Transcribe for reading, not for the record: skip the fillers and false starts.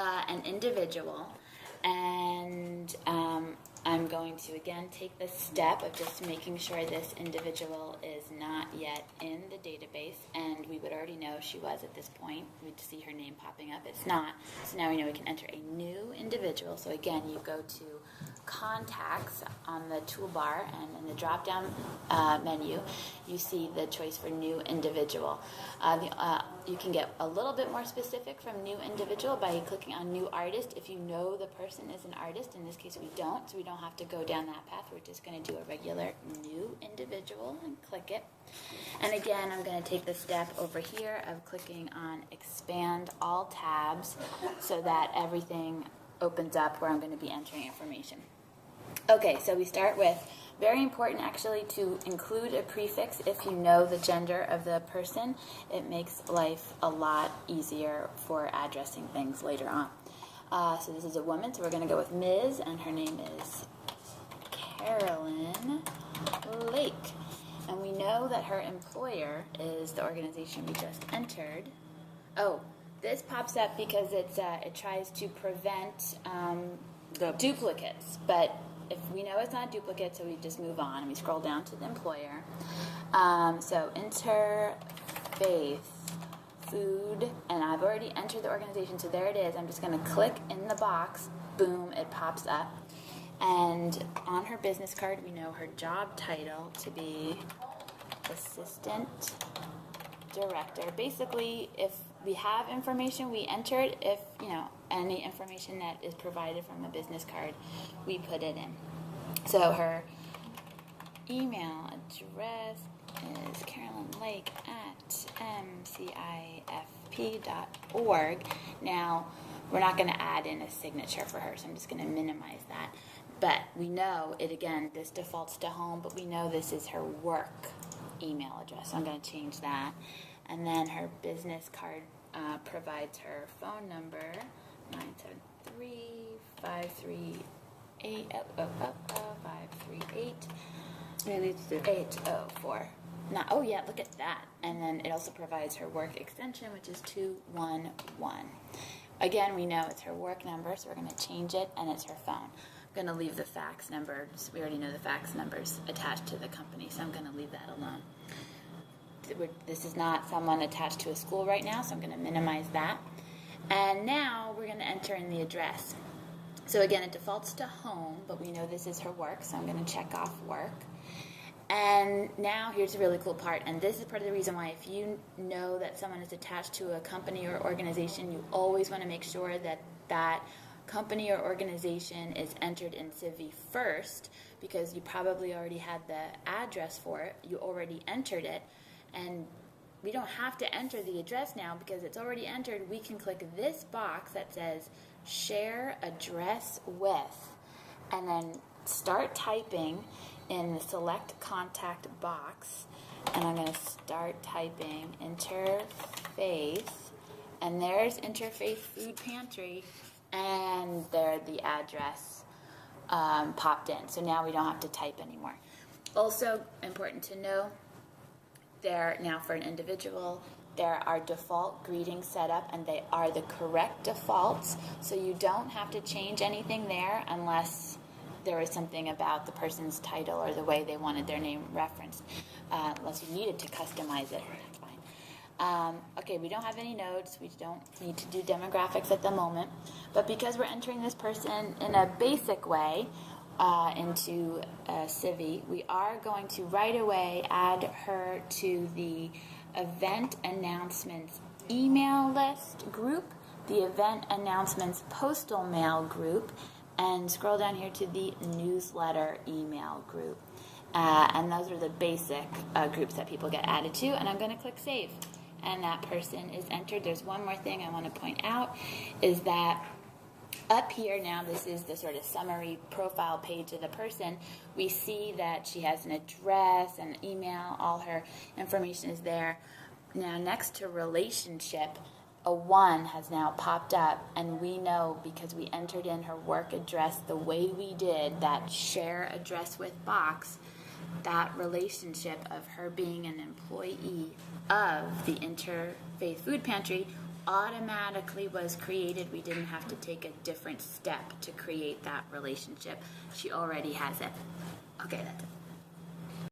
an individual, and I'm going to again take the step of just making sure this individual is not yet in the database, and we would already know she was at this point. We'd see her name popping up. It's not, so now we know we can enter a new individual. So again, you go to contacts on the toolbar, and in the drop down menu you see the choice for new individual. You can get a little bit more specific from new individual by clicking on new artist if you know the person is an artist. In this case we don't, so we don't have to go down that path. We're just going to do a regular new individual and click it. And again, I'm going to take the step over here of clicking on expand all tabs so that everything opens up where I'm going to be entering information. Okay, so we start with, very important actually to include a prefix if you know the gender of the person. It makes life a lot easier for addressing things later on. So this is a woman, so we're going to go with Ms., and her name is Carolyn Lake. And we know that her employer is the organization we just entered. Oh, this pops up because it tries to prevent the duplicates, but if we know it's not a duplicate, so we just move on and we scroll down to the employer. So interfaith food, and I've already entered the organization, so there it is. I'm just going to click in the box, boom, it pops up. And on her business card, we know her job title to be assistant director. Basically, if we have information, we enter it. If, any information that is provided from the business card, we put it in. So her email address is carolynlake@mcifp.org. Now, we're not going to add in a signature for her, so I'm just going to minimize that. But we know it, again, this defaults to home, but we know this is her work email address. So I'm going to change that. And then her business card provides her phone number, 973-538-804. Oh yeah, look at that. And then it also provides her work extension, which is 211. Again, we know it's her work number, so we're going to change it, and it's her phone. I'm going to leave the fax number. We already know the fax number's attached to the company, so I'm going to leave that alone. This is not someone attached to a school right now, so I'm going to minimize that. And now we're going to enter in the address. So again, it defaults to home, but we know this is her work, so I'm going to check off work. And now here's a really cool part, and this is part of the reason why if you know that someone is attached to a company or organization, you always want to make sure that that company or organization is entered in Civi first, because you probably already had the address for it, you already entered it, and we don't have to enter the address now because it's already entered. We can click this box that says share address with, and then start typing in the select contact box, and I'm going to start typing interfaith, and there's Interfaith Food Pantry, and there the address popped in. So now we don't have to type anymore. Also important to know, there now for an individual, there are default greetings set up, and they are the correct defaults, so you don't have to change anything there unless there was something about the person's title or the way they wanted their name referenced, unless you needed to customize it. That's fine. Okay, we don't have any notes. We don't need to do demographics at the moment, but because we're entering this person in a basic way into Civi, we are going to right away add her to the event announcements email list group, the event announcements postal mail group, and scroll down here to the newsletter email group. And those are the basic groups that people get added to, and I'm going to click save. And that person is entered. There's one more thing I want to point out, is that up here now, this is the sort of summary profile page of the person. We see that she has an address, an email, all her information is there. Now next to relationship, a 1 has now popped up, and we know because we entered in her work address the way we did, that share address with box, that relationship of her being an employee of the Interfaith Food Pantry automatically was created. We didn't have to take a different step to create that relationship. She already has it. Okay, that's it.